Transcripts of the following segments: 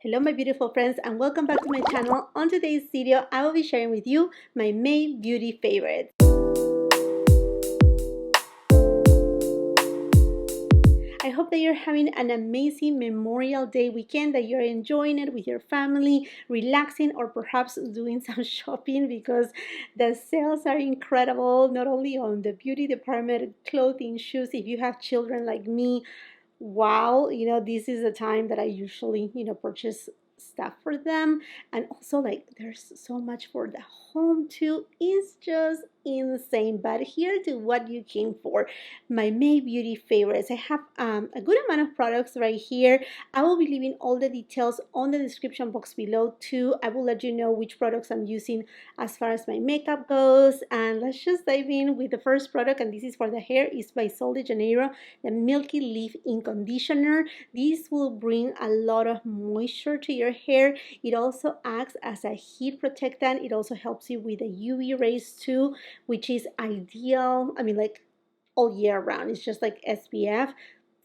Hello my beautiful friends and welcome back to my channel. On today's video I will be sharing with you my May beauty favorites. I hope that you're having an amazing Memorial Day weekend, that you're enjoying it with your family, relaxing, or perhaps doing some shopping because the sales are incredible, not only on the beauty department, clothing, shoes. If you have children like me, wow, this is the time that I usually purchase stuff for them. And also, like, there's so much for the home too. It's just insane. But here to what you came for, my May beauty favorites. I have a good amount of products right here. I will be leaving all the details on the description box below too. I will let you know which products I'm using as far as my makeup goes. And let's just dive in with the first product, and this is for the hair. It's by Sol de Janeiro, the Milky Leave-In Conditioner. This will bring a lot of moisture to your hair. It also acts as a heat protectant. It also helps you with the UV rays too, which is ideal. I mean, like, all year round. It's just like SPF.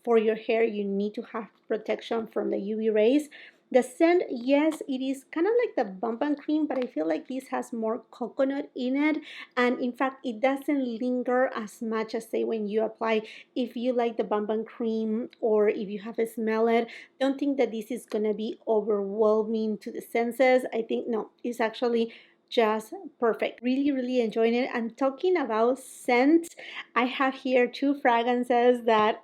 For your hair, you need to have protection from the UV rays. The scent, yes, it is kind of like the bump and cream, but I feel like this has more coconut in it. And in fact, it doesn't linger as much as, say, when you apply. If you like the bump and cream, or if you have smelled it, don't think that this is going to be overwhelming to the senses. I think, no, it's actually just perfect. Really enjoying it. And talking about scent, I have here two fragrances that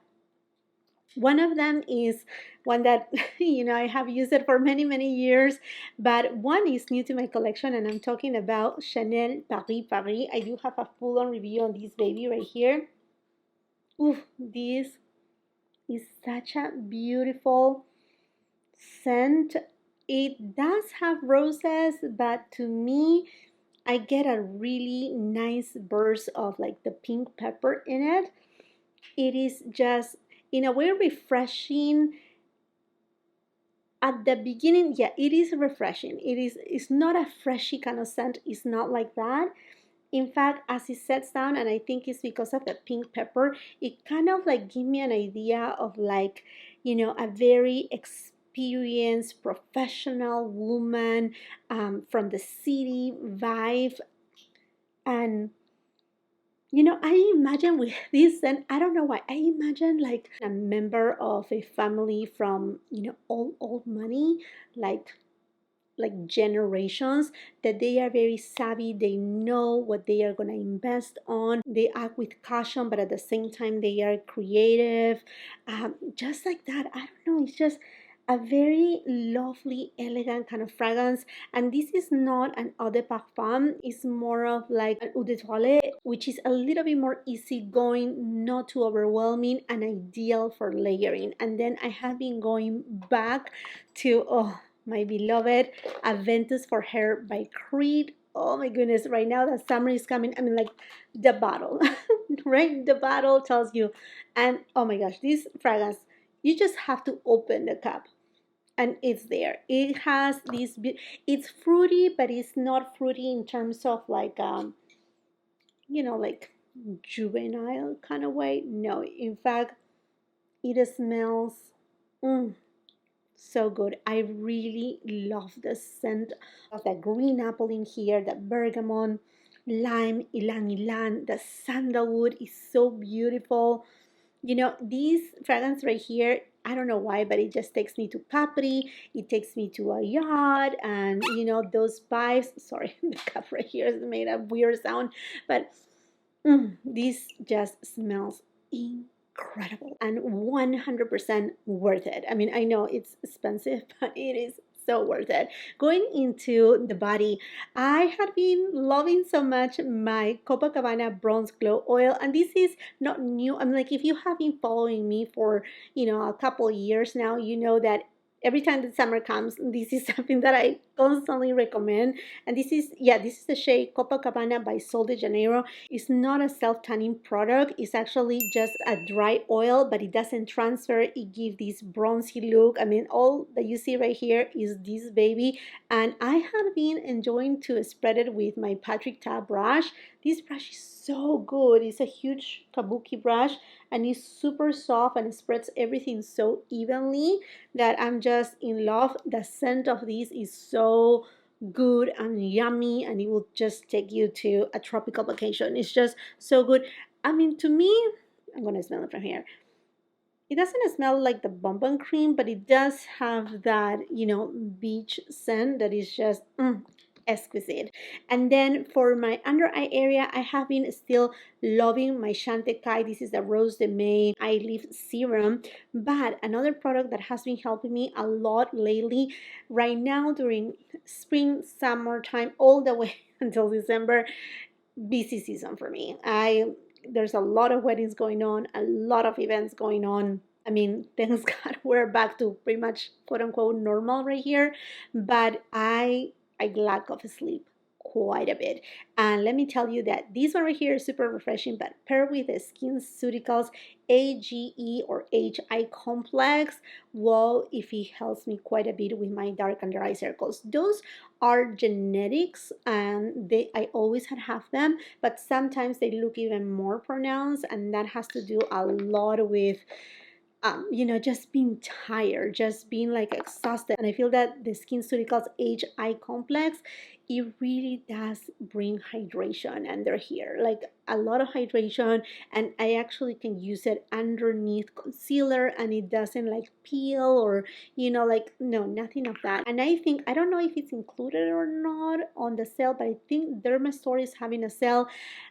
one of them is one that I have used it for many years, but one is new to my collection, and I'm talking about Chanel Paris Paris. I do have a full-on review on this baby right here. Ooh, this is such a beautiful scent. It does have roses, but to me, I get a really nice burst of like the pink pepper in it. It is just, in a way, refreshing. At the beginning, yeah, it is refreshing. It's not a freshy kind of scent. It's not like that. In fact, as it sets down, and I think it's because of the pink pepper, it kind of like give me an idea of like, a very experienced professional woman from the city vibe. And I imagine with this, and I don't know why, I imagine like a member of a family from, old money, like generations, that they are very savvy. They know what they are going to invest on. They act with caution, but at the same time, they are creative. Just like that. I don't know. It's just a very lovely, elegant kind of fragrance. And this is not an eau de parfum. It's more of like an eau de toilette, which is a little bit more easygoing, not too overwhelming, and ideal for layering. And then I have been going back to, my beloved Aventus for Hair by Creed. Oh my goodness, right now the summer is coming. I mean, like, the bottle, right? The bottle tells you. And oh my gosh, this fragrance, you just have to open the cup and it's there. It has this, it's fruity, but it's not fruity in terms of like, like juvenile kind of way. No, in fact, it smells, so good. I really love the scent of the green apple in here, the bergamot, lime, ylang ylang, the sandalwood is so beautiful. This fragrance right here, I don't know why, but it just takes me to Capri. It takes me to a yacht, and those vibes. Sorry, the cup right here has made a weird sound, but this just smells incredible and 100% worth it. I mean, I know it's expensive, but it is so worth it. Going into the body, I had been loving so much my Copacabana Bronze Glow Oil, and this is not new. I'm like, if you have been following me for a couple of years now, you know that every time the summer comes, this is something that I constantly recommend. And this is the shade Copacabana by Sol de Janeiro. It's not a self-tanning product. It's actually just a dry oil, but it doesn't transfer. It gives this bronzy look. I mean, all that you see right here is this baby. And I have been enjoying to spread it with my Patrick Ta brush. This brush is so good. It's a huge kabuki brush, and it's super soft and it spreads everything so evenly that I'm just in love. The scent of this is so good and yummy, and it will just take you to a tropical vacation. It's just so good. I mean, to me, I'm gonna smell it from here. It doesn't smell like the bonbon cream, but it does have that, beach scent that is just exquisite. And then for my under eye area, I have been still loving my Shantikai. This is the Rose de May Eye Lift Serum. But another product that has been helping me a lot lately, right now during spring, summertime, all the way until December, busy season for me. There's a lot of weddings going on, a lot of events going on. I mean, thanks God we're back to pretty much quote unquote normal right here, but I lack of sleep quite a bit. And let me tell you that this one right here is super refreshing, but paired with the SkinCeuticals A.G.E or H.I complex, well, if it helps me quite a bit with my dark under eye circles. Those are genetics, and I always have them, but sometimes they look even more pronounced, and that has to do a lot with just being tired, just being like exhausted. And I feel that the SkinCeuticals H.I complex, it really does bring hydration, and they're here, like a lot of hydration, and I actually can use it underneath concealer, and it doesn't like peel or, like, no, nothing of that. And I don't know if it's included or not on the sale, but I think Dermastore is having a sale.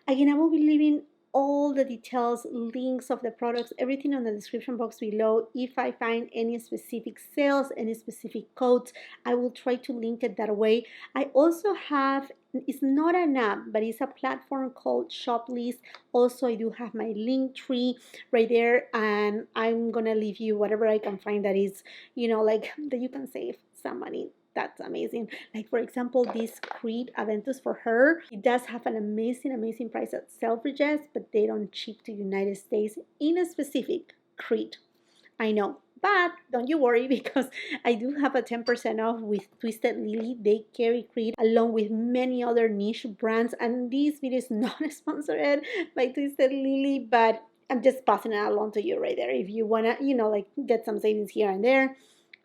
Again, I will be leaving all the details, links of the products, everything on the description box below. If I find any specific sales, any specific codes, I will try to link it that way. I also have, it's not an app, but it's a platform called Shoplist. Also, I do have my link tree right there, and I'm gonna leave you whatever I can find that is, like that you can save some money. That's amazing. Like, for example, this Creed Aventus for her, it does have an amazing price at Selfridges, but they don't ship to United States in a specific Creed. I know, but don't you worry, because I do have a 10% off with Twisted Lily. They carry Creed along with many other niche brands, and this video is not sponsored by Twisted Lily, but I'm just passing it along to you right there. If you wanna, like get some savings here and there,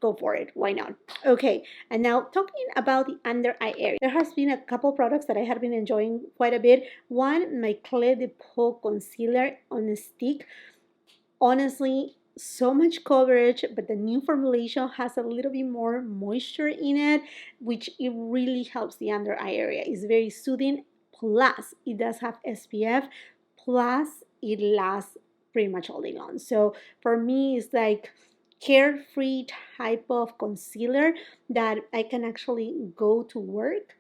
go for it. Why not? Okay, and now talking about the under eye area, there has been a couple products that I have been enjoying quite a bit. One, my Clé de Peau concealer on a stick. Honestly, so much coverage, but the new formulation has a little bit more moisture in it, which it really helps the under eye area. It's very soothing, plus it does have SPF, plus it lasts pretty much all day long. So for me, it's like carefree type of concealer that I can actually go to work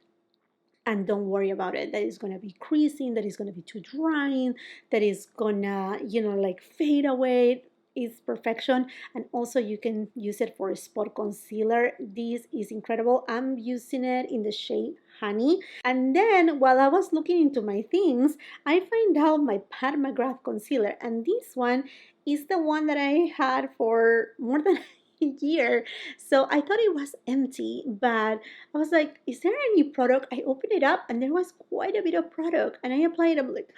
and don't worry about it, that is going to be creasing, that is going to be too drying, that is gonna, like fade away. It's perfection. And also you can use it for a spot concealer. This is incredible. I'm using it in the shade Honey. And then while I was looking into my things, I find out my Pat McGrath concealer, and this one is the one that I had for more than a year. So I thought it was empty, but I was like, is there any product? I opened it up and there was quite a bit of product, and I applied it. I'm like,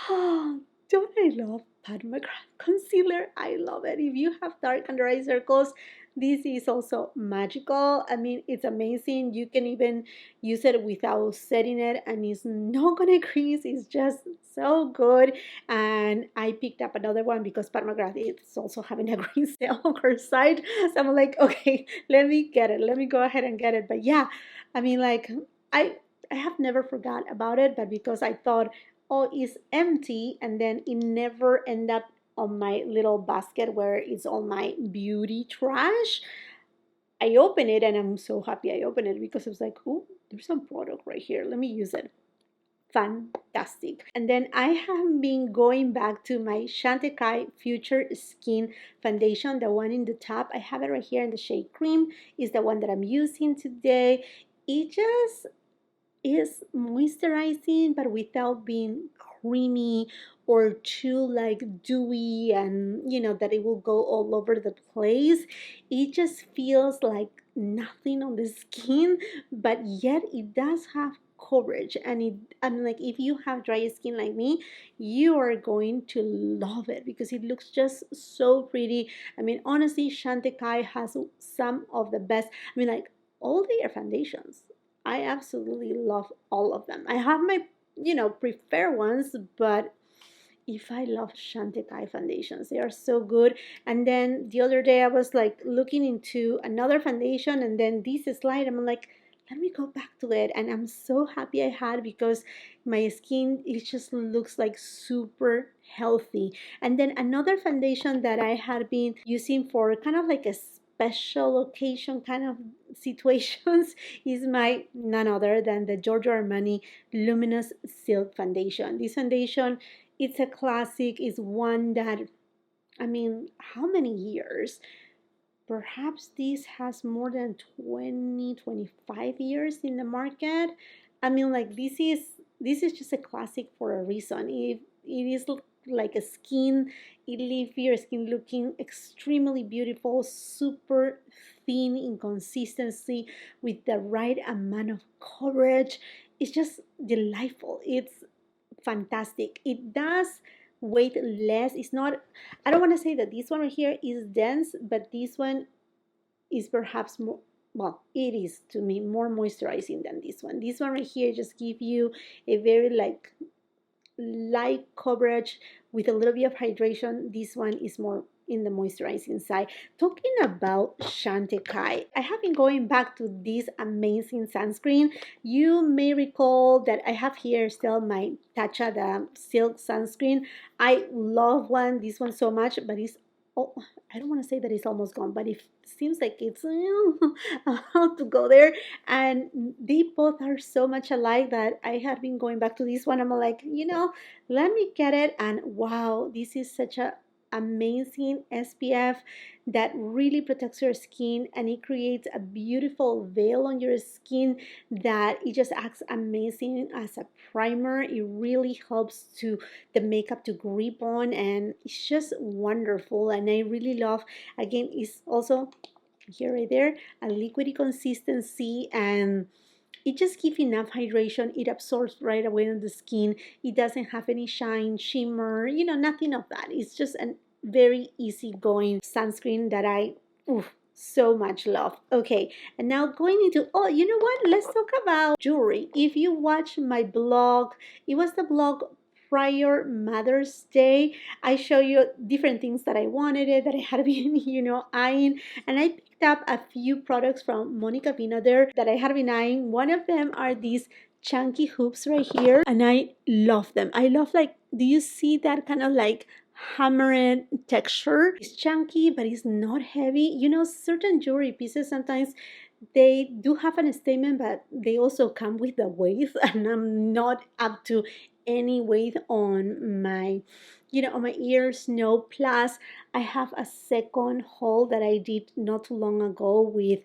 oh, don't I love Pat McGrath concealer? I love it. If you have dark under eye circles, this is also magical. I mean, it's amazing. You can even use it without setting it, and it's not gonna crease. It's just so good. And I picked up another one because Pat McGrath is also having a green sale on her site. So I'm like, okay, let me get it. Let me go ahead and get it. But yeah, I mean, like, I have never forgot about it, but because I thought, oh, it's empty, and then it never end up on my little basket where it's all my beauty trash. I open it, and I'm so happy I opened it, because it was like, oh, there's some product right here. Let me use it. Fantastic. And then I have been going back to my Shantikai Future Skin Foundation, the one in the top. I have it right here in the shade Cream. Is the one that I'm using today. It just is moisturizing, but without being creamy or too like dewy, and that it will go all over the place. It just feels like nothing on the skin, but yet it does have coverage. And I mean, like, if you have dry skin like me, you are going to love it because it looks just so pretty. I mean, honestly, Shantikai has some of the best, I mean, like, all their foundations, I absolutely love all of them. I have my, preferred ones, but if I love Chantecaille foundations, they are so good. And then the other day I was like looking into another foundation, and then this slide, I'm like, let me go back to it. And I'm so happy I had, because my skin, it just looks like super healthy. And then another foundation that I had been using for kind of like a special occasion kind of situations is my none other than the Giorgio Armani Luminous Silk Foundation. This foundation, it's a classic, is one that, I mean, how many years? Perhaps this has more than 20, 25 years in the market. I mean, like, this is just a classic for a reason. It is like a skin, it leaves your skin looking extremely beautiful, super thin in consistency, with the right amount of coverage. It's just delightful. It's fantastic. It does weight less. It's not, I don't want to say that this one right here is dense, but this one is perhaps more, well, it is to me more moisturizing than this one. This one right here just give you a very like light coverage with a little bit of hydration. This one is more in the moisturizing side. Talking about Shantikai, I have been going back to this amazing sunscreen. You may recall that I have here still my Tatcha, the silk sunscreen. I love this one so much, but it's, oh, I don't want to say that it's almost gone, but it seems like it's about to go there. And they both are so much alike that I have been going back to this one. I'm like, let me get it. And wow, this is such a amazing SPF that really protects your skin, and it creates a beautiful veil on your skin that it just acts amazing as a primer. It really helps to the makeup to grip on, and it's just wonderful. And I really love, again, it's also here right there, a liquidy consistency, and it just gives enough hydration. It absorbs right away on the skin. It doesn't have any shine, shimmer, nothing of that. It's just a very easygoing sunscreen that I so much love. Okay, and now going into, oh, you know what? Let's talk about jewelry. If you watch my blog, it was the blog prior Mother's Day. I show you different things that I wanted it, that I had been, eyeing, and I picked up a few products from Monica VINADER that I had been eyeing. One of them are these chunky hoops right here, and I love them. I love, like, do you see that kind of like hammered texture? It's chunky, but it's not heavy. Certain jewelry pieces sometimes they do have an statement, but they also come with the weight, and I'm not up to any weight on my on my ears. No, plus I have a second haul that I did not too long ago with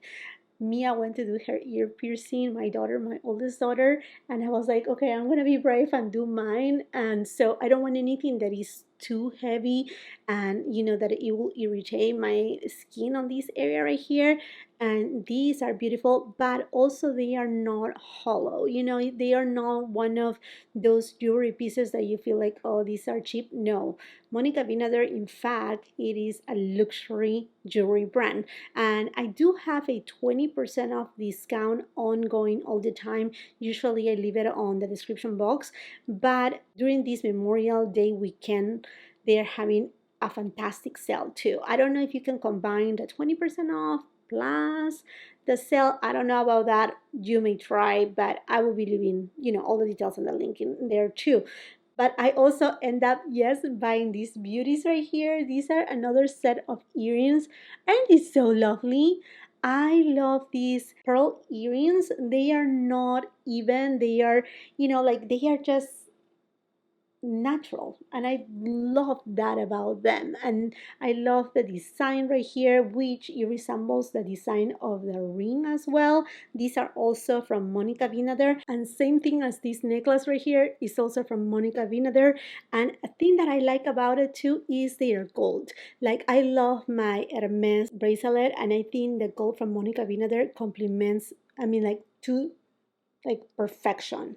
Mia. Went to do her ear piercing, my daughter, my oldest daughter, and I was like, okay, I'm gonna be brave and do mine. And so I don't want anything that is too heavy, and that it will irritate my skin on this area right here. And these are beautiful, but also they are not hollow. They are not one of those jewelry pieces that you feel like, oh, these are cheap. No, Monica VINADER, in fact, it is a luxury jewelry brand, and I do have a 20% off discount ongoing all the time. Usually I leave it on the description box, but during this Memorial Day weekend, they're having a fantastic sale too. I don't know if you can combine the 20% off plus the sale. I don't know about that. You may try, but I will be leaving, all the details on the link in there too. But I also end up, yes, buying these beauties right here. These are another set of earrings, and it's so lovely. I love these pearl earrings. They are not even, they are, like, they are just natural, and I love that about them. And I love the design right here, which it resembles the design of the ring as well. These are also from Monica VINADER, and same thing as this necklace right here is also from Monica VINADER. And a thing that I like about it too is their gold. Like, I love my Hermes bracelet, and I think the gold from Monica VINADER complements, I mean, like, two like perfection,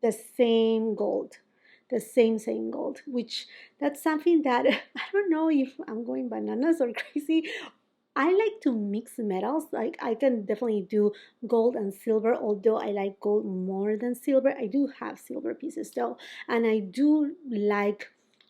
the same gold, the same gold, which that's something that I don't know if I'm going bananas or crazy. I like to mix metals. Like I can definitely do gold and silver, although I like gold more than silver. I do have silver pieces though, and I do like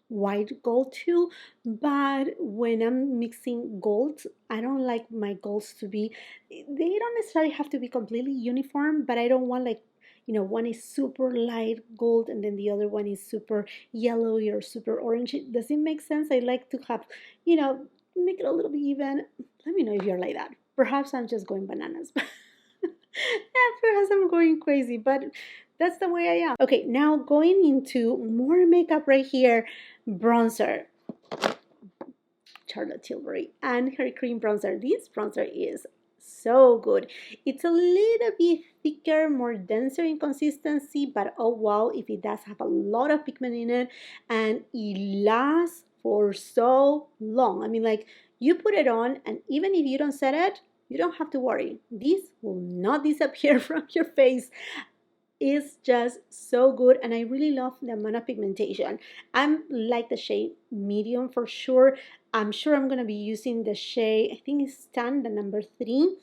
white gold too. But when I'm mixing gold, I don't like my golds to be, they don't necessarily have to be completely uniform, but I don't want like, one is super light gold and then the other one is super yellow or super orange. Does it make sense? I like to have, you know, make it a little bit even. Let me know if you're like that. Perhaps I'm just going bananas. Yeah, perhaps I'm going crazy, but that's the way I am. Okay, now going into more makeup right here. Bronzer. Charlotte Tilbury and her cream bronzer. This bronzer is so good. It's a little bit thicker, more denser in consistency, but oh wow, if it does have a lot of pigment in it, and it lasts for so long. I mean, like, you put it on and even if you don't set it, you don't have to worry. This will not disappear from your face. Is just so good, and I really love the amount of pigmentation. I'm like the shade medium for sure. I'm sure I'm gonna be using the shade, I think it's tan, the number 3,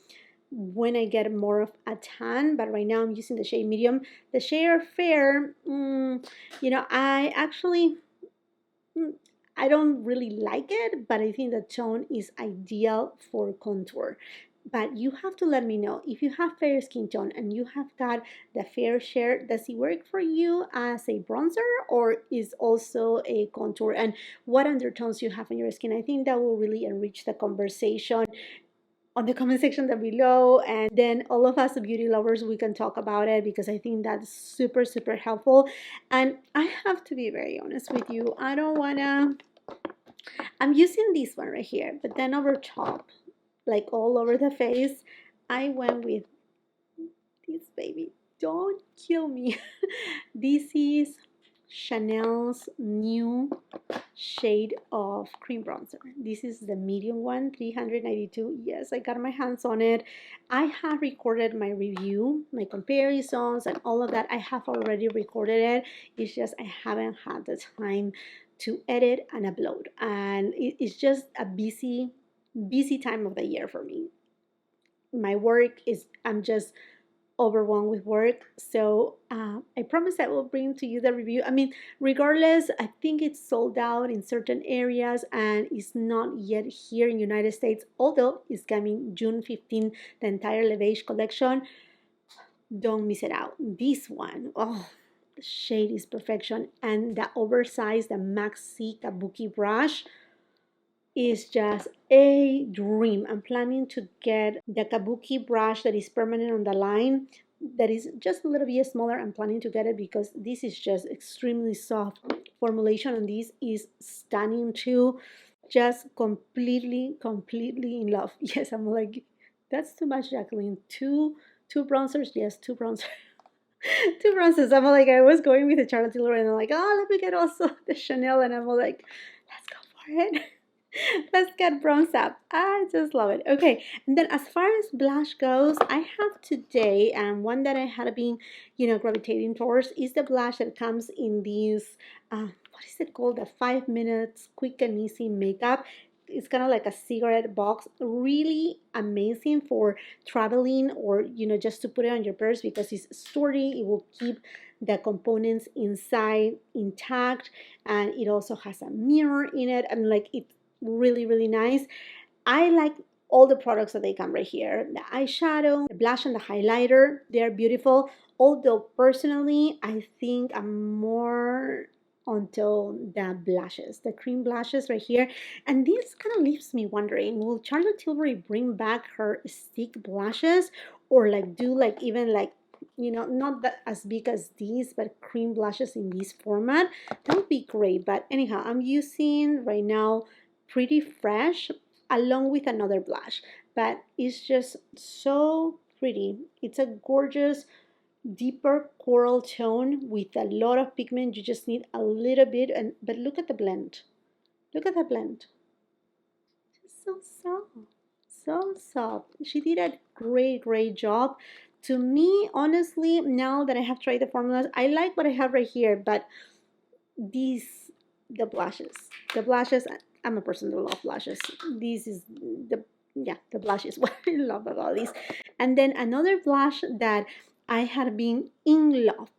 when I get more of a tan, but right now I'm using the shade medium. The shade fair, I actually, mm, I don't really like it, but I think the tone is ideal for contour. But you have to let me know if you have fair skin tone and you have got the fair share. Does it work for you as a bronzer or is also a contour? And what undertones you have on your skin? I think that will really enrich the conversation on the comment section down below, and then all of us beauty lovers, we can talk about it because I think that's super super helpful. And I have to be very honest with you, I don't wanna, I'm using this one right here, but then over top, like all over the face, I went with this baby. Don't kill me. This is Chanel's new shade of cream bronzer. This is the medium one, 392. Yes, I got my hands on it. I have recorded my review, my comparisons, and all of that. I have already recorded it. It's just I haven't had the time to edit and upload. And it's just a busy time of the year for me. My work is, I'm just overwhelmed with work. So I promise I will bring to you the review. I mean, regardless, I think it's sold out in certain areas and it's not yet here in United States, although it's coming June 15, the entire Levage collection. Don't miss it out. This one, oh, the shade is perfection. And the oversized, the Maxi Kabuki brush is just a dream. I'm planning to get the Kabuki brush that is permanent on the line, that is just a little bit smaller. I'm planning to get it because this is just extremely soft. Formulation on this is stunning too. Just completely in love. Yes, I'm like, that's too much, Jacqueline. Two bronzers, yes, two bronzers. Two bronzers. I'm like, I was going with the Charlotte Tilbury and I'm like, oh, let me get also the Chanel, and I'm like, let's go for it. Let's get bronze up. I just love it. Okay, and then as far as blush goes, I have today, and one that I had been, gravitating towards is the blush that comes in these, what is it called? The 5 minutes quick and easy makeup. It's kind of like a cigarette box. Really amazing for traveling or, just to put it on your purse because it's sturdy. It will keep the components inside intact, and it also has a mirror in it. And like, it really nice. I like all the products that they come right here. The eyeshadow, the blush, and the highlighter, they're beautiful. Although personally, I think I'm more onto the blushes, the cream blushes right here. And this kind of leaves me wondering, will Charlotte Tilbury bring back her stick blushes or like do like even like, not that as big as these, but cream blushes in this format? That would be great. But anyhow, I'm using right now Pretty Fresh along with another blush, but it's just so pretty. It's a gorgeous deeper coral tone with a lot of pigment. You just need a little bit, and but look at the blend. Look at the blend. It's so soft. So soft. She did a great job. To me, honestly, now that I have tried the formulas, I like what I have right here, but these, the blushes, the blushes, I'm a person that loves blushes. This is the, yeah, the blush is what I love about this. And then another blush that I had been in love,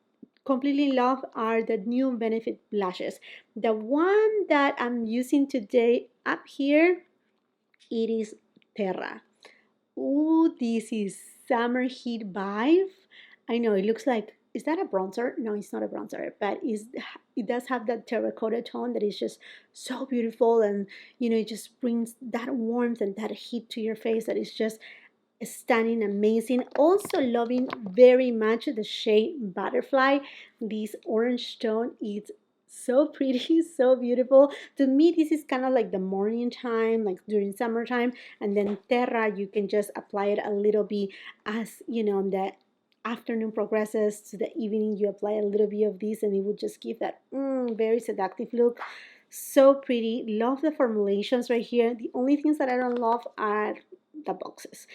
completely in love, are the new Benefit blushes. The one that I'm using today up here, it is Terra. Oh, this is Summer Heat Vibe. I know it looks like, is that a bronzer? No, it's not a bronzer, but it does have that terracotta tone that is just so beautiful, and it just brings that warmth and that heat to your face that is just stunning, amazing. Also loving very much the shade Butterfly. This orange tone is so pretty, so beautiful. To me, this is kind of like the morning time, like during summertime. And then Terra, you can just apply it a little bit as, the afternoon progresses to the evening. You apply a little bit of this and it will just give that very seductive look. So pretty. Love the formulations right here. The only things that I don't love are the boxes.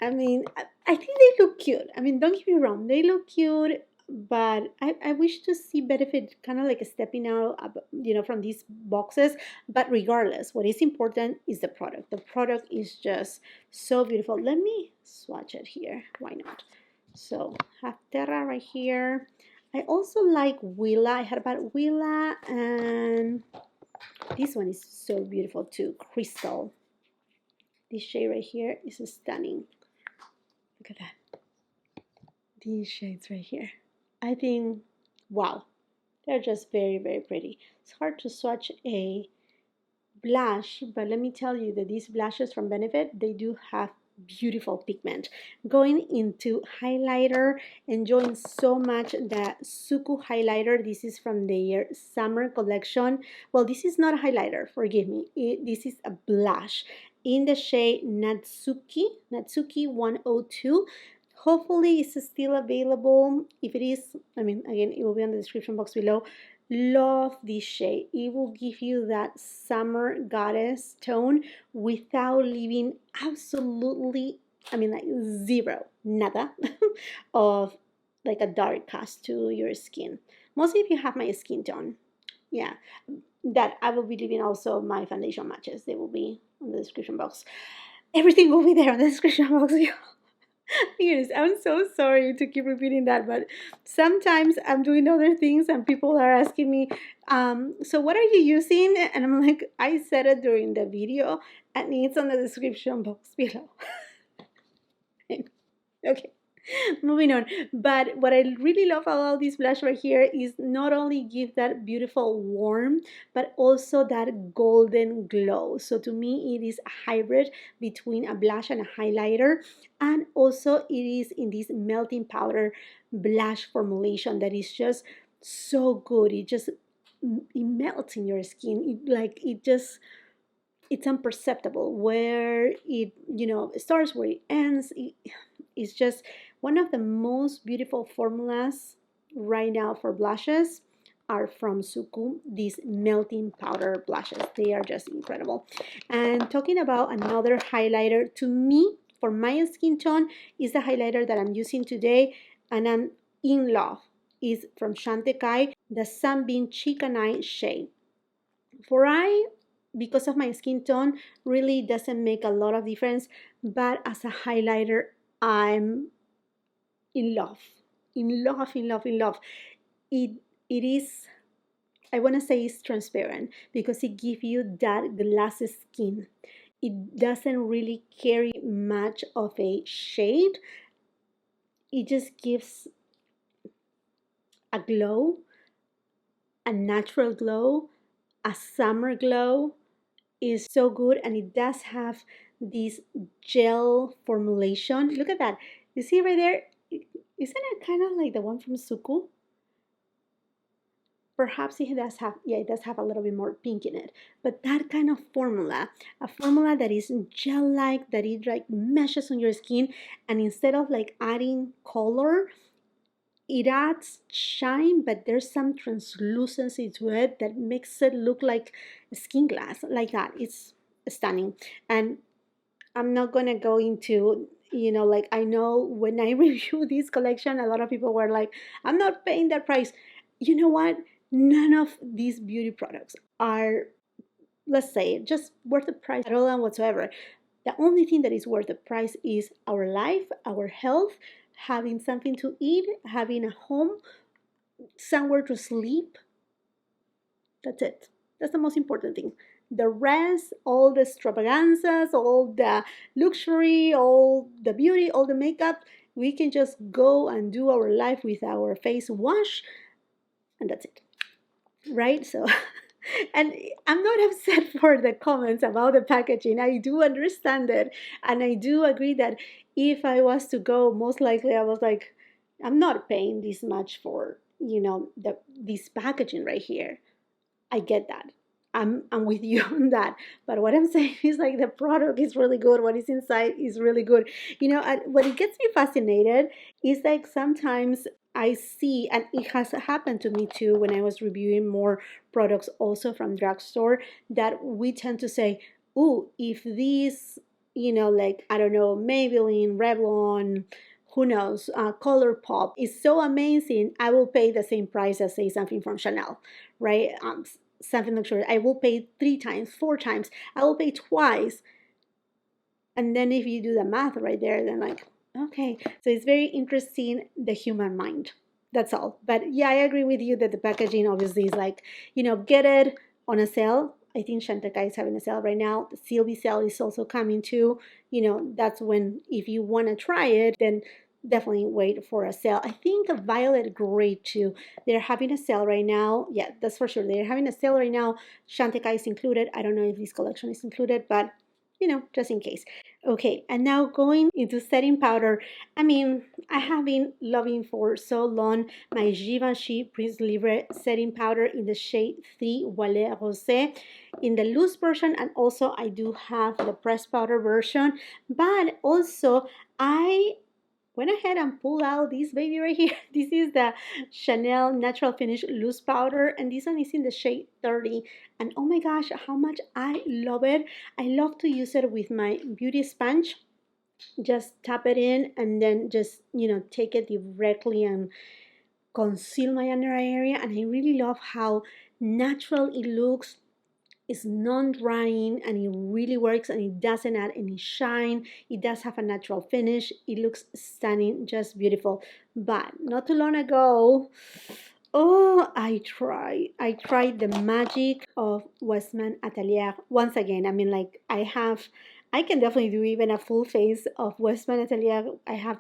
I mean, I think they look cute. I mean, don't get me wrong, they look cute, but I wish to see Benefit kind of like stepping out, from these boxes. But regardless, what is important is the product. The product is just so beautiful. Let me swatch it here. Why not? So, have Terra right here. I also like Willa. I heard about Willa, and this one is so beautiful too. Crystal. This shade right here is stunning. Look at that. These shades right here. I think, wow, they're just very, very pretty. It's hard to swatch a blush, but let me tell you that these blushes from Benefit, they do have beautiful pigment. Going into highlighter, enjoying so much the Suku highlighter. This is from their summer collection. Well, this is not a highlighter, forgive me. This is a blush in the shade Natsuki 102. Hopefully it's still available. If it is, I mean, again, it will be on the description box below. Love this shade. It will give you that summer goddess tone without leaving absolutely, I mean, like zero, nada, of like a dark cast to your skin. Mostly if you have my skin tone. Yeah, that I will be leaving also my foundation matches. They will be on the description box. Everything will be there on the description box. Yes, I'm so sorry to keep repeating that, but sometimes I'm doing other things and people are asking me, so what are you using? And I'm like, I said it during the video and it's on the description box below. Okay. Moving on. But what I really love about this blush right here is not only give that beautiful warmth, but also that golden glow. So to me, it is a hybrid between a blush and a highlighter. And also it is in this melting powder blush formulation that is just so good. It melts in your skin. It's imperceptible where it starts, where it ends. It's just one of the most beautiful formulas right now for blushes are from Suku, these melting powder blushes. They are just incredible. And talking about another highlighter, to me, for my skin tone, is the highlighter that I'm using today and I'm in love. Is from Shantikai, the Sunbeam Chicken Eye shade. For eye, because of my skin tone, really doesn't make a lot of difference, but as a highlighter, I'm in love, in love, in love, in love. It is, I want to say it's transparent because it gives you that glass skin. It doesn't really carry much of a shade. It just gives a glow, a natural glow, a summer glow. Is so good, and it does have this gel formulation. Look at that. You see right there? Isn't it kind of like the one from Suku? Perhaps it does have, yeah, it does have a little bit more pink in it. But that kind of formula, a formula that is gel-like, that it like meshes on your skin, and instead of like adding color, it adds shine, but there's some translucency to it that makes it look like skin glass, like that. It's stunning. And I'm not gonna go into you know, like I know when I review this collection, a lot of people were like, I'm not paying that price. You know what? None of these beauty products are, let's say, just worth the price at all and whatsoever. The only thing that is worth the price is our life, our health, having something to eat, having a home, somewhere to sleep. That's it. That's the most important thing. The rest, all the extravaganzas, all the luxury, all the beauty, all the makeup, we can just go and do our life with our face wash, and that's it. Right? So, and I'm not upset for the comments about the packaging. I do understand it. And I do agree that if I was to go, most likely I was like, I'm not paying this much for, you know, this packaging right here. I get that. I'm with you on that. But what I'm saying is like the product is really good. What is inside is really good. You know, what it gets me fascinated is like sometimes I see, and it has happened to me too when I was reviewing more products also from drugstore, that we tend to say, "Ooh, if these, you know, like I don't know, Maybelline, Revlon, who knows, Color Pop is so amazing, I will pay the same price as say something from Chanel, right? Something luxury. I will pay 3 times, 4 times. I will pay twice. And then if you do the math right there, then like, okay. So it's very interesting, the human mind. That's all. But yeah, I agree with you that the packaging obviously is like, you know, get it on a sale. I think Shantikai is having a sale right now. The Sylvie sale is also coming too. You know, that's when, if you want to try it, then definitely wait for a sale. I think Violet Grey too. They're having a sale right now. Yeah, that's for sure. They're having a sale right now. Shantikai is included. I don't know if this collection is included, but you know, just in case. Okay, and now going into setting powder. I mean, I have been loving for so long my Givenchy Prince Libre setting powder in the shade 3 Voilet Rosé in the loose version, and also I do have the pressed powder version, but also I went ahead and pulled out this baby right here. This is the Chanel Natural Finish Loose Powder, and this one is in the shade 30. And oh my gosh, how much I love it. I love to use it with my beauty sponge. Just tap it in and then just, you know, take it directly and conceal my under eye area. And I really love how natural it looks. It's non-drying and it really works, and it doesn't add any shine. It does have a natural finish. It looks stunning, just beautiful. But not too long ago, oh, I tried the magic of Westman Atelier once again. I mean, like I can definitely do even a full face of Westman Atelier. I have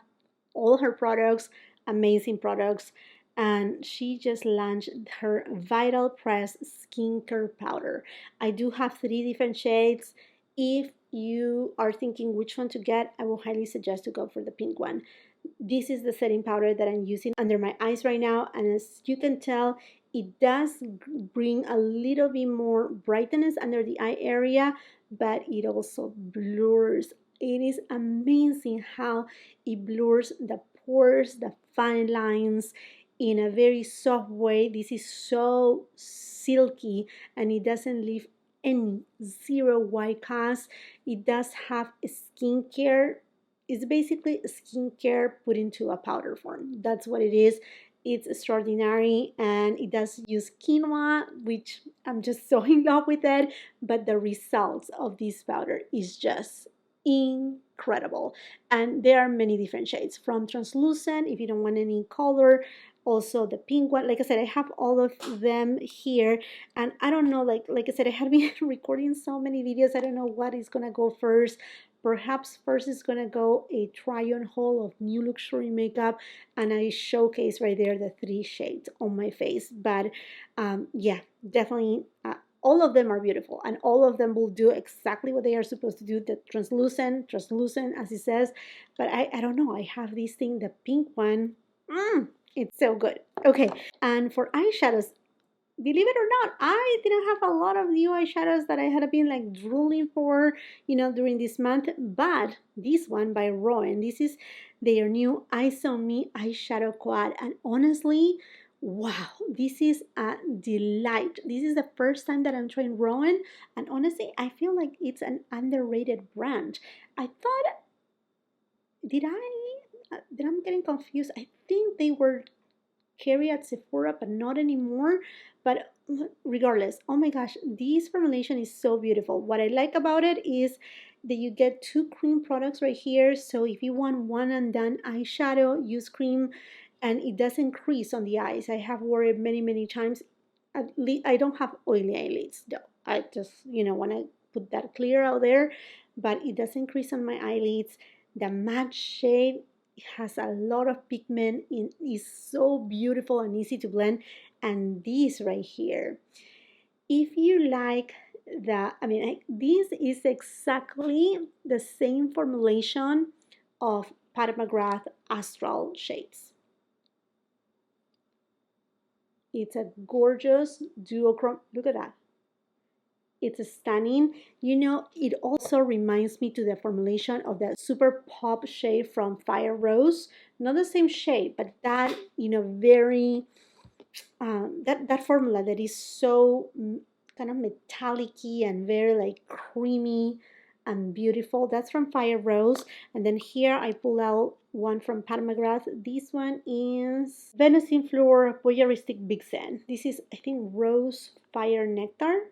all her products, amazing products. And she just launched her Vital Press skincare powder. I do have 3 different shades. If you are thinking which one to get, I will highly suggest to go for the pink one. This is the setting powder that I'm using under my eyes right now, and as you can tell, it does bring a little bit more brightness under the eye area, but it also blurs. It is amazing how it blurs the pores, the fine lines in a very soft way. This is so silky, and it doesn't leave any zero white cast. It does have skincare. It's basically skincare put into a powder form. That's what it is. It's extraordinary, and it does use quinoa, which I'm just so in love with it. But the results of this powder is just incredible. And there are many different shades, from translucent if you don't want any color, also the pink one. Like I said, I have all of them here, and I don't know, like I said, I have been recording so many videos. I don't know what is gonna go first. Perhaps first is gonna go a try on haul of new luxury makeup, and I showcase right there the 3 shades on my face. But yeah, definitely all of them are beautiful, and all of them will do exactly what they are supposed to do. The translucent as it says. But I don't know, I have this thing, the pink one. It's so good. Okay, and for eyeshadows, believe it or not, I didn't have a lot of new eyeshadows that I had been like drooling for, you know, during this month. But this one by Rowan, this is their new Eyes on Me eyeshadow quad, and honestly, wow, this is a delight. This is the first time that I'm trying Rowan, and honestly, I feel like it's an underrated brand. I thought did I'm getting confused? I think they were carry at Sephora, but not anymore. But regardless, oh my gosh, this formulation is so beautiful. What I like about it is that you get two cream products right here. So if you want one and done eyeshadow, use cream and it doesn't crease on the eyes. I have worn it many, many times. At least I don't have oily eyelids though. I just, want to put that clear out there, but it doesn't crease on my eyelids. The matte shade has a lot of pigment. It is so beautiful and easy to blend. And this right here, if you like this is exactly the same formulation of Pat McGrath Astral shades. It's a gorgeous duochrome. Look at that. It's stunning. It also reminds me to the formulation of the Super Pop shade from Fire Rose. Not the same shade, but that, very, that formula that is so kind of metallic-y and very like creamy and beautiful. That's from Fire Rose. And then here I pull out one from Pat McGrath. This one is Venus in Fleur Voyeuristic Big Zen. This is, I think, Rose Fire Nectar.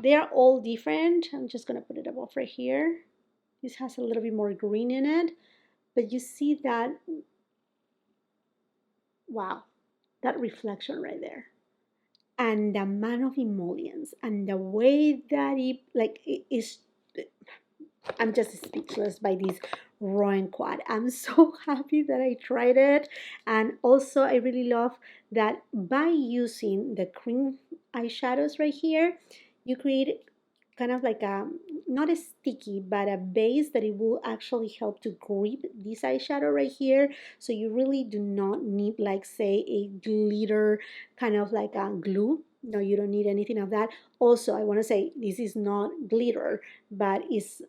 They are all different. I'm just going to put it above right here. This has a little bit more green in it. But you see that, wow, that reflection right there. And the amount of emollients and the way that it is, I'm just speechless by this raw and quad. I'm so happy that I tried it. And also I really love that by using the cream eyeshadows right here, you create kind of like a, not a sticky, but a base that it will actually help to grip this eyeshadow right here. So you really do not need, like, say, a glitter kind of like a glue. No, you don't need anything of that. Also, I want to say this is not glitter, but it's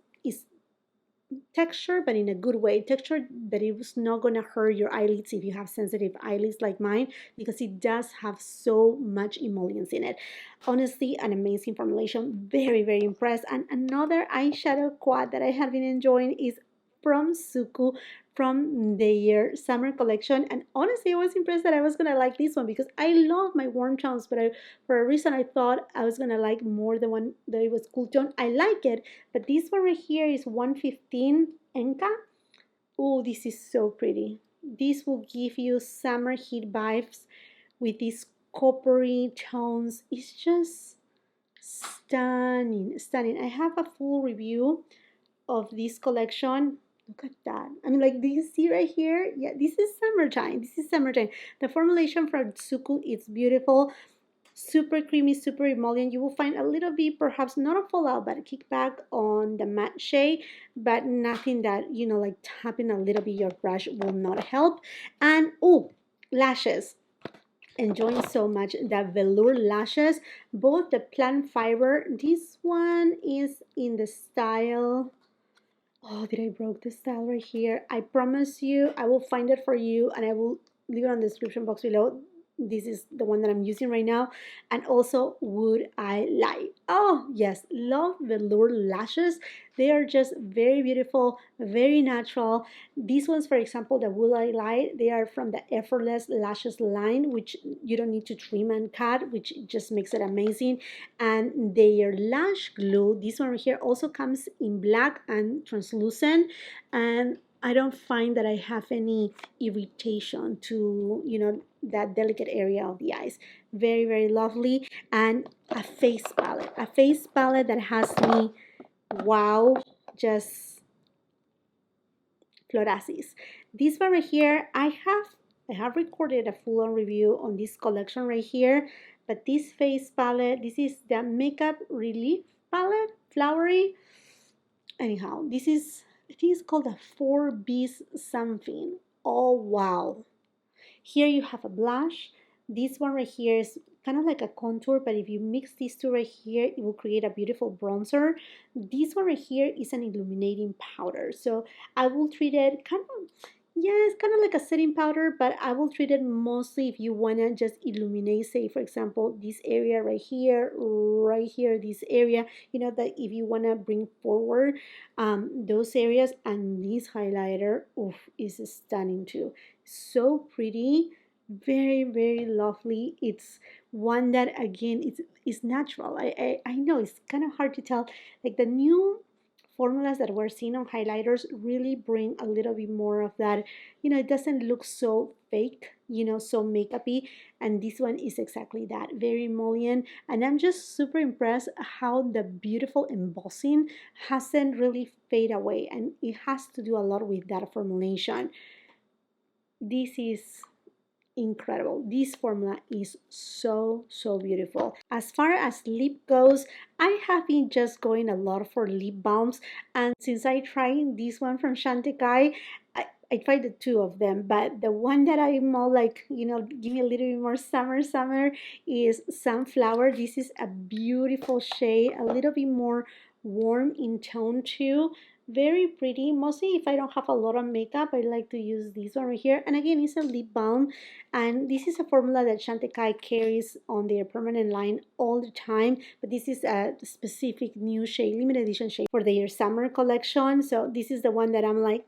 texture, but in a good way. Texture that it was not going to hurt your eyelids if you have sensitive eyelids like mine, because it does have so much emollients in it. Honestly, an amazing formulation. Very, very impressed. And another eyeshadow quad that I have been enjoying is from Suku, from their summer collection. And honestly, I was impressed that I was gonna like this one because I love my warm tones, but for a reason I thought I was gonna like more the one that it was cool tone. I like it, but this one right here is 115 Enka. Oh, this is so pretty. This will give you summer heat vibes with these coppery tones. It's just stunning, stunning. I have a full review of this collection. Look at that. I mean, like, do you see right here? Yeah, this is summertime. This is summertime. The formulation from Tsuku, it's beautiful. Super creamy, super emollient. You will find a little bit, perhaps not a fallout, but a kickback on the matte shade, but nothing that, like tapping a little bit your brush will not help. And, oh, lashes. Enjoying so much the velour lashes, both the plant fiber. This one is in the style, oh, did I broke the style right here? I promise you, I will find it for you and I will leave it on the description box below. This is the one that I'm using right now. And also, Would I Lie? Oh, yes, love velour lashes. They are just very beautiful, very natural. These ones, for example, the Would I Lie, they are from the Effortless Lashes line, which you don't need to trim and cut, which just makes it amazing. And their lash glue, this one right here, also comes in black and translucent. And I don't find that I have any irritation to, that delicate area of the eyes. Very, very lovely. And a face palette that has me, wow, just florasis. This one right here, I have recorded a full-on review on this collection right here, but this face palette, this is the Makeup Relief palette, flowery. Anyhow, this is, I think it's called a 4B's something. Oh, wow. Here you have a blush. This one right here is kind of like a contour, but if you mix these two right here, it will create a beautiful bronzer. This one right here is an illuminating powder. So I will treat it kind of, Yeah, it's kind of like a setting powder, but I will treat it mostly if you want to just illuminate, say, for example, this area right here, this area, that if you want to bring forward those areas, and this highlighter, oof, is stunning too. So pretty, very, very lovely. It's one that, again, it's natural. I know it's kind of hard to tell. Like the new formulas that we're seeing on highlighters really bring a little bit more of that, it doesn't look so fake, so makeupy. And this one is exactly that, very emollient. And I'm just super impressed how the beautiful embossing hasn't really fade away. And it has to do a lot with that formulation. This is incredible. This formula is so, so beautiful. As far as lip goes, I have been just going a lot for lip balms, and since I tried this one from Shantikai, I tried the two of them, but the one that I'm more like, give me a little bit more summer is Sunflower. This is a beautiful shade, a little bit more warm in tone too. Very pretty. Mostly if I don't have a lot of makeup, I like to use this one right here. And again, it's a lip balm. And this is a formula that Chantecaille carries on their permanent line all the time. But this is a specific new shade, limited edition shade for their summer collection. So this is the one that I'm like,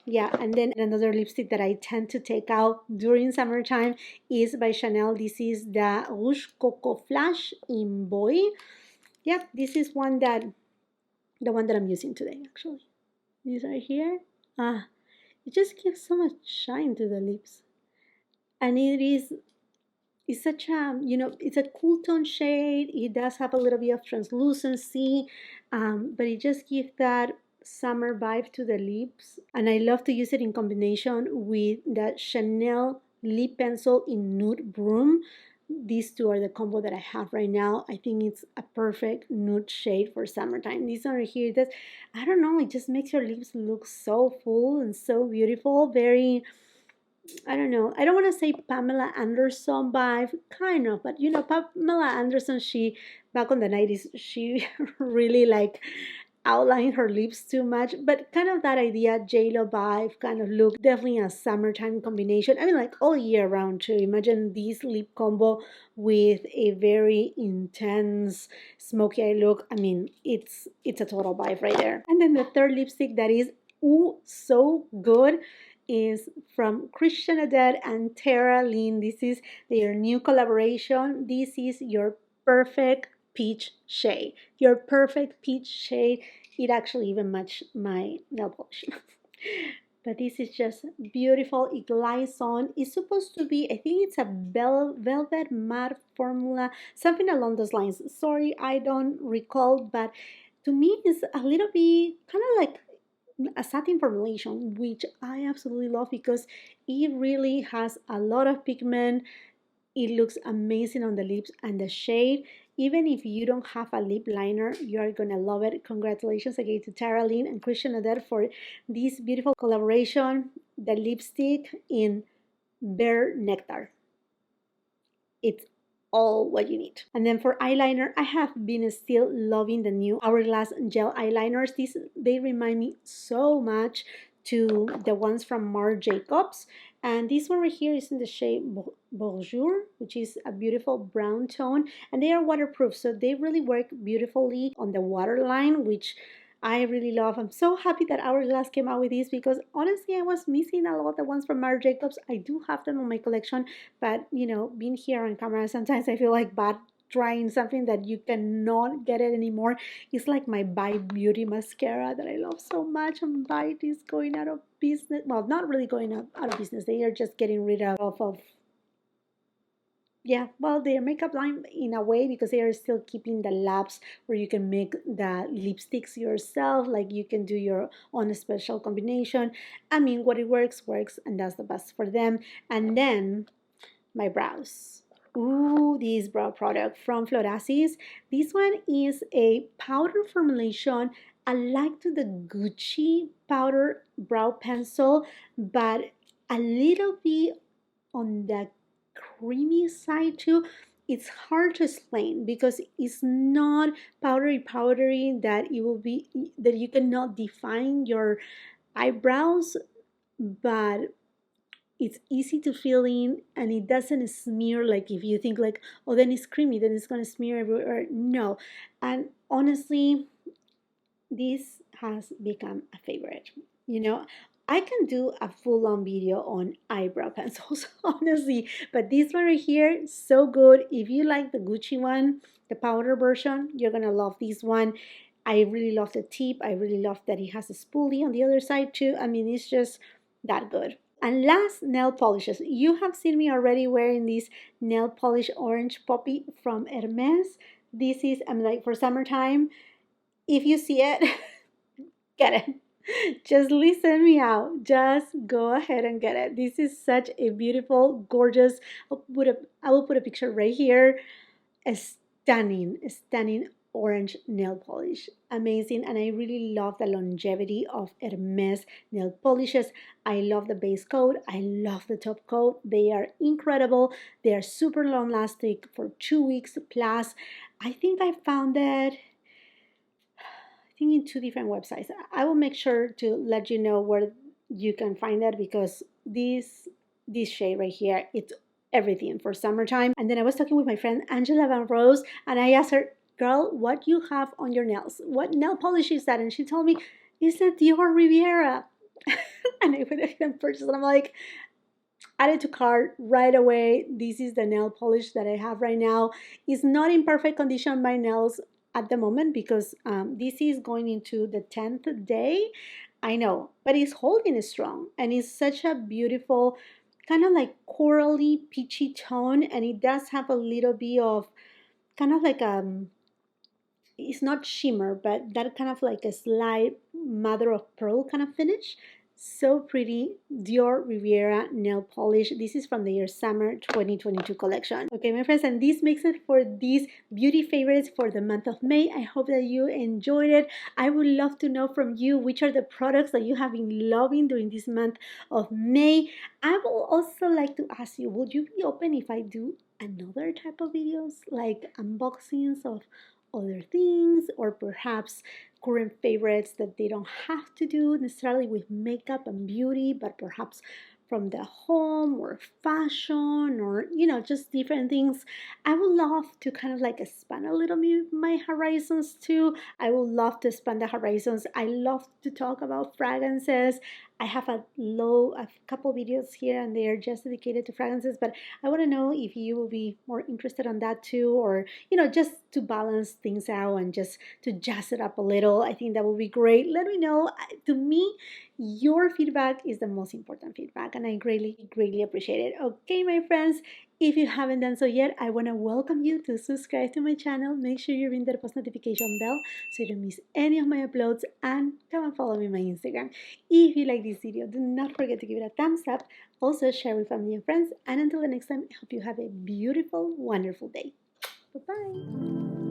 yeah. And then another lipstick that I tend to take out during summertime is by Chanel. This is the Rouge Coco Flash in Boy. Yeah, this is the one that I'm using today, actually. These right here. It just gives so much shine to the lips. And it's such a, it's a cool tone shade. It does have a little bit of translucency, but it just gives that summer vibe to the lips. And I love to use it in combination with that Chanel lip pencil in Nude Broom. These two are the combo that I have right now. I think it's a perfect nude shade for summertime. These are here, that, I don't know, it just makes your lips look so full and so beautiful. Very, I don't know. I don't want to say Pamela Anderson vibe, kind of, but Pamela Anderson, she, back on the 90s, she really like outlined her lips too much, but kind of that idea, J-Lo vibe kind of look, definitely a summertime combination. I mean, like all year round too. Imagine this lip combo with a very intense smoky eye look. I mean, it's a total vibe right there. And then the third lipstick that is, ooh, so good, is from Christian Aded and Tara Lynn. This is their new collaboration. This is your perfect peach shade. Your perfect peach shade. It actually even matched my nail polish. But this is just beautiful. It glides on. It's supposed to be, I think it's a velvet matte formula, something along those lines. Sorry, I don't recall, but to me, it's a little bit kind of like a satin formulation, which I absolutely love because it really has a lot of pigment. It looks amazing on the lips, and the shade, even if you don't have a lip liner, you are gonna love it. Congratulations again to Tara Lynn and Christian Adele for this beautiful collaboration. The lipstick in Bear Nectar. It's all what you need. And then for eyeliner, I have been still loving the new Hourglass Gel Eyeliners. These, they remind me so much to the ones from Marc Jacobs. And this one right here is in the shade Bonjour, which is a beautiful brown tone. And they are waterproof, so they really work beautifully on the waterline, which I really love. I'm so happy that Hourglass came out with these because honestly, I was missing a lot of the ones from Marc Jacobs. I do have them on my collection, but being here on camera, sometimes I feel like bad trying something that you cannot get it anymore. It's like my Bite Beauty mascara that I love so much, and Bite is going out of business. Well, not really going out of business. They are just getting rid of yeah, well, their makeup line in a way, because they are still keeping the labs where you can make the lipsticks yourself, like you can do your own special combination. I mean, what it works, works, and that's the best for them. And then my brows. Ooh, this brow product from Florasis. This one is a powder formulation. I like to the Gucci powder brow pencil, but a little bit on the creamy side too. It's hard to explain because it's not powdery that it will be, that you cannot define your eyebrows, but it's easy to fill in and it doesn't smear. Like if you think like, oh, then it's creamy, then it's going to smear everywhere. No. And honestly, this has become a favorite. You know, I can do a full-on video on eyebrow pencils, honestly, but this one right here, so good. If you like the Gucci one, the powder version, you're gonna love this one. I really love the tip. I really love that it has a spoolie on the other side too. I mean, it's just that good. And last, nail polishes. You have seen me already wearing this nail polish orange poppy from Hermes. This is, I'm like, for summertime. If you see it, get it. Just listen me out. Just go ahead and get it. This is such a beautiful, gorgeous. I will put a picture right here. A stunning orange nail polish. Amazing. And I really love the longevity of Hermes nail polishes. I love the base coat. I love the top coat. They are incredible. They are super long lasting for 2 weeks plus. I think I found it in 2 different websites. I will make sure to let you know where you can find that because this shade right here, it's everything for summertime. And then I was talking with my friend Angela Van Rose and I asked her, girl, what you have on your nails? What nail polish is that? And she told me, it's a Dior Riviera. And I went ahead and purchased it. I'm like, add it to cart right away. This is the nail polish that I have right now. It's not in perfect condition, my nails at the moment, because this is going into the 10th day. I know, but it's holding strong and it's such a beautiful kind of like corally peachy tone, and it does have a little bit of kind of like it's not shimmer, but that kind of like a slight mother of pearl kind of finish. So pretty. Dior Riviera nail polish. This is from the year summer 2022 collection. Okay, my friends, and this makes it for these beauty favorites for the month of May. I hope that you enjoyed it. I would love to know from you which are the products that you have been loving during this month of May. I will also like to ask you, would you be open if I do another type of videos like unboxings of other things, or perhaps current favorites that they don't have to do necessarily with makeup and beauty, but perhaps from the home or fashion, or just different things. I would love to kind of like expand a little bit my horizons too. I would love to expand the horizons. I love to talk about fragrances. I have a couple videos here and there just dedicated to fragrances, but I want to know if you will be more interested on that too, or just to balance things out and just to jazz it up a little. I think that would be great. Let me know. To me, your feedback is the most important feedback, and I greatly appreciate it. Okay, my friends, if you haven't done so yet, I want to welcome you to subscribe to my channel. Make sure you ring the post notification bell so you don't miss any of my uploads, and come and follow me on my Instagram. If you like this video, do not forget to give it a thumbs up. Also, share with family and friends. And until the next time, I hope you have a beautiful, wonderful day. Bye-bye.